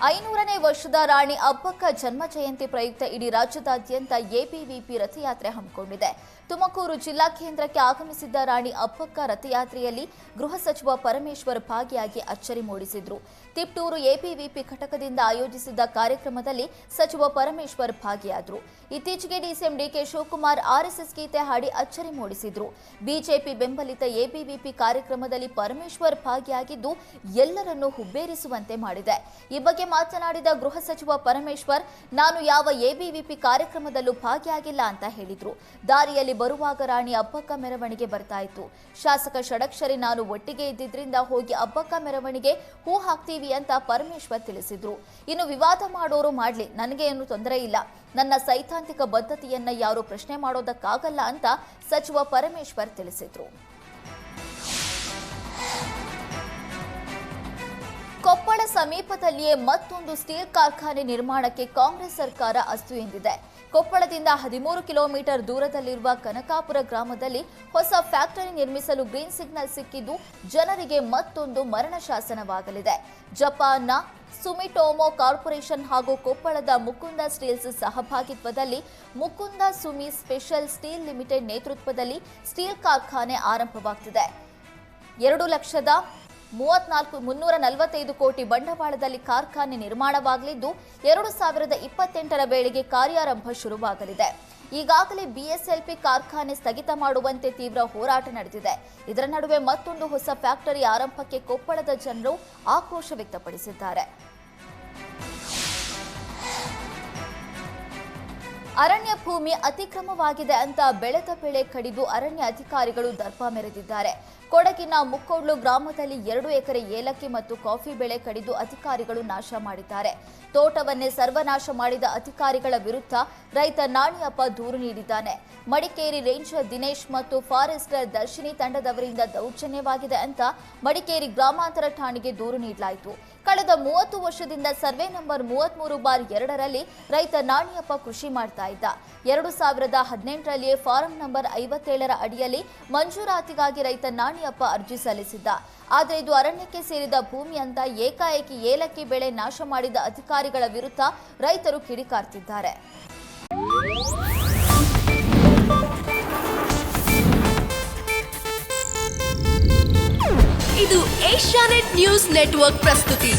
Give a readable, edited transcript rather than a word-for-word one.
500ನೇ ವರ್ಷದ ರಾಣಿ ಅಬ್ಬಕ್ಕ ಜನ್ಮ ಜಯಂತಿ ಪ್ರಯುಕ್ತ ಇಡೀ ರಾಜ್ಯದಾದ್ಯಂತ ಎಬಿವಿಪಿ ರಥಯಾತ್ರೆ ಹಮ್ಮಿಕೊಂಡಿದೆ. ತುಮಕೂರು ಜಿಲ್ಲಾ ಕೇಂದ್ರಕ್ಕೆ ಆಗಮಿಸಿದ್ದ ರಾಣಿ ಅಬ್ಬಕ್ಕ ರಥಯಾತ್ರೆಯಲ್ಲಿ ಗೃಹ ಸಚಿವ ಪರಮೇಶ್ವರ್ ಭಾಗಿಯಾಗಿ ಅಚ್ಚರಿ ಮೂಡಿಸಿದ್ರು. ತಿಪ್ಟೂರು ಎಬಿವಿಪಿ ಘಟಕದಿಂದ ಆಯೋಜಿಸಿದ್ದ ಕಾರ್ಯಕ್ರಮದಲ್ಲಿ ಸಚಿವ ಪರಮೇಶ್ವರ್ ಭಾಗಿಯಾದರು. ಇತ್ತೀಚೆಗೆ ಡಿಸಿಎಂ ಡಿಕೆ ಶಿವಕುಮಾರ್ ಆರ್ಎಸ್ಎಸ್ ಗೀತೆ ಹಾಡಿ ಅಚ್ಚರಿ ಮೂಡಿಸಿದ್ರು. ಬಿಜೆಪಿ ಬೆಂಬಲಿತ ಎಬಿವಿಪಿ ಕಾರ್ಯಕ್ರಮದಲ್ಲಿ ಪರಮೇಶ್ವರ್ ಭಾಗಿಯಾಗಿದ್ದು ಎಲ್ಲರನ್ನೂ ಹುಬ್ಬೇರಿಸುವಂತೆ ಮಾಡಿದೆ. ಈ ಬಗ್ಗೆ ಮಾತನಾಡಿದ ಗೃಹ ಸಚಿವ ಪರಮೇಶ್ವರ್, ನಾನು ಯಾವ ಎಬಿವಿಪಿ ಕಾರ್ಯಕ್ರಮದಲ್ಲೂ ಭಾಗಿಯಾಗಿಲ್ಲ ಅಂತ ಹೇಳಿದ್ರು. ದಾರಿಯಲ್ಲಿ ಬರುವಾಗ ರಾಣಿ ಅಬ್ಬಕ್ಕ ಮೆರವಣಿಗೆ ಬರ್ತಾ ಇತ್ತು. ಶಾಸಕ ಷಡಕ್ಷರಿ ನಾನು ಒಟ್ಟಿಗೆ ಇದ್ದಿದ್ರಿಂದ ಹೋಗಿ ಅಬ್ಬಕ್ಕ ಮೆರವಣಿಗೆ ಹೂ ಹಾಕ್ತೀವಿ ಅಂತ ಪರಮೇಶ್ವರ್ ತಿಳಿಸಿದ್ರು. ಇನ್ನು ವಿವಾದ ಮಾಡೋರು ಮಾಡ್ಲಿ, ನನಗೆ ಏನು ತೊಂದರೆ ಇಲ್ಲ. ನನ್ನ ಸೈದ್ಧಾಂತಿಕ ಬದ್ಧತೆಯನ್ನ ಯಾರು ಪ್ರಶ್ನೆ ಮಾಡೋದಕ್ಕಾಗಲ್ಲ ಅಂತ ಸಚಿವ ಪರಮೇಶ್ವರ್ ತಿಳಿಸಿದ್ರು. ಕೊಪ್ಪಳ ಸಮೀಪದಲ್ಲಿಯೇ ಮತ್ತೊಂದು ಸ್ಟೀಲ್ ಕಾರ್ಖಾನೆ ನಿರ್ಮಾಣಕ್ಕೆ ಕಾಂಗ್ರೆಸ್ ಸರ್ಕಾರ ಅಸ್ತು ಎಂದಿದೆ. ಕೊಪ್ಪಳದಿಂದ 13 ಕಿಲೋಮೀಟರ್ ದೂರದಲ್ಲಿರುವ ಕನಕಾಪುರ ಗ್ರಾಮದಲ್ಲಿ ಹೊಸ ಫ್ಯಾಕ್ಟರಿ ನಿರ್ಮಿಸಲು ಗ್ರೀನ್ ಸಿಗ್ನಲ್ ಸಿಕ್ಕಿದ್ದು ಜನರಿಗೆ ಮತ್ತೊಂದು ಮರಣ ಶಾಸನವಾಗಲಿದೆ. ಜಪಾನ್ನ ಸುಮಿಟೋಮೊ ಕಾರ್ಪೊರೇಷನ್ ಹಾಗೂ ಕೊಪ್ಪಳದ ಮುಕುಂದ ಸ್ಟೀಲ್ಸ್ ಸಹಭಾಗಿತ್ವದಲ್ಲಿ Mukunda Sumi special steel limited ನೇತೃತ್ವದಲ್ಲಿ ಸ್ಟೀಲ್ ಕಾರ್ಖಾನೆ ಆರಂಭವಾಗುತ್ತಿದೆ. 2,34,345 ಕೋಟಿ ಬಂಡವಾಳದಲ್ಲಿ ಕಾರ್ಖಾನೆ ನಿರ್ಮಾಣವಾಗಲಿದ್ದು 2028ರ ವೇಳೆಗೆ ಕಾರ್ಯಾರಂಭ ಶುರುವಾಗಲಿದೆ. ಈಗಾಗಲೇ ಬಿಎಸ್ಎಲ್ಪಿ ಕಾರ್ಖಾನೆ ಸ್ಥಗಿತ ಮಾಡುವಂತೆ ತೀವ್ರ ಹೋರಾಟ ನಡೆದಿದೆ. ಇದರ ನಡುವೆ ಮತ್ತೊಂದು ಹೊಸ ಫ್ಯಾಕ್ಟರಿ ಆರಂಭಕ್ಕೆ ಕೊಪ್ಪಳದ ಜನರು ಆಕ್ರೋಶ ವ್ಯಕ್ತಪಡಿಸಿದ್ದಾರೆ. ಅರಣ್ಯ ಭೂಮಿ ಅತಿಕ್ರಮವಾಗಿದೆ ಅಂತ ಬೆಳೆದ ಬೆಳೆ ಕಡಿದು ಅರಣ್ಯ ಅಧಿಕಾರಿಗಳು ದರ್ಪ ಮೆರೆದಿದ್ದಾರೆ. ಕೊಡಗಿನ ಮುಕ್ಕೋಡ್ಲು ಗ್ರಾಮದಲ್ಲಿ 2 ಎಕರೆ ಏಲಕ್ಕಿ ಮತ್ತು ಕಾಫಿ ಬೆಳೆ ಕಡಿದು ಅಧಿಕಾರಿಗಳು ನಾಶ ಮಾಡಿದ್ದಾರೆ. ತೋಟವನ್ನೇ ಸರ್ವನಾಶ ಮಾಡಿದ ಅಧಿಕಾರಿಗಳ ವಿರುದ್ಧ ರೈತ ನಾಣಿಯಪ್ಪ ದೂರು ನೀಡಿದ್ದಾನೆ. ಮಡಿಕೇರಿ ರೇಂಜರ್ ದಿನೇಶ್ ಮತ್ತು ಫಾರೆಸ್ಟರ್ ದರ್ಶಿನಿ ತಂಡದವರಿಂದ ದೌರ್ಜನ್ಯವಾಗಿದೆ ಅಂತ ಮಡಿಕೇರಿ ಗ್ರಾಮಾಂತರ ಠಾಣೆಗೆ ದೂರು ನೀಡಲಾಯಿತು. ಕಳೆದ 30 ವರ್ಷದಿಂದ ಸರ್ವೆ ನಂಬರ್ 33/2ರಲ್ಲಿ ರೈತ ನಾಣಿಯಪ್ಪ ಕೃಷಿ ಮಾಡ್ತಾ ಇದ್ದ. 2018ರಲ್ಲಿಯೇ ಫಾರಂ ನಂಬರ್ 57ರ ಅಡಿಯಲ್ಲಿ ಮಂಜೂರಾತಿಗಾಗಿ ರೈತ ನಾಣಿಯಪ್ಪ ಅರ್ಜಿ ಸಲ್ಲಿಸಿದ್ದ. ಆದರೆ ಇದು ಅರಣ್ಯಕ್ಕೆ ಸೇರಿದ ಭೂಮಿ ಅಂತ ಏಕಾಏಕಿ ಏಲಕ್ಕಿ ಬೆಳೆ ನಾಶ ಮಾಡಿದ ಅಧಿಕಾರಿಗಳ ವಿರುದ್ಧ ರೈತರು ಕಿಡಿಕಾರ್ತಿದ್ದಾರೆ. ಇದು ಏಷ್ಯಾನೆಟ್ ನ್ಯೂಸ್ ನೆಟ್ವರ್ಕ್ ಪ್ರಸ್ತುತಿ.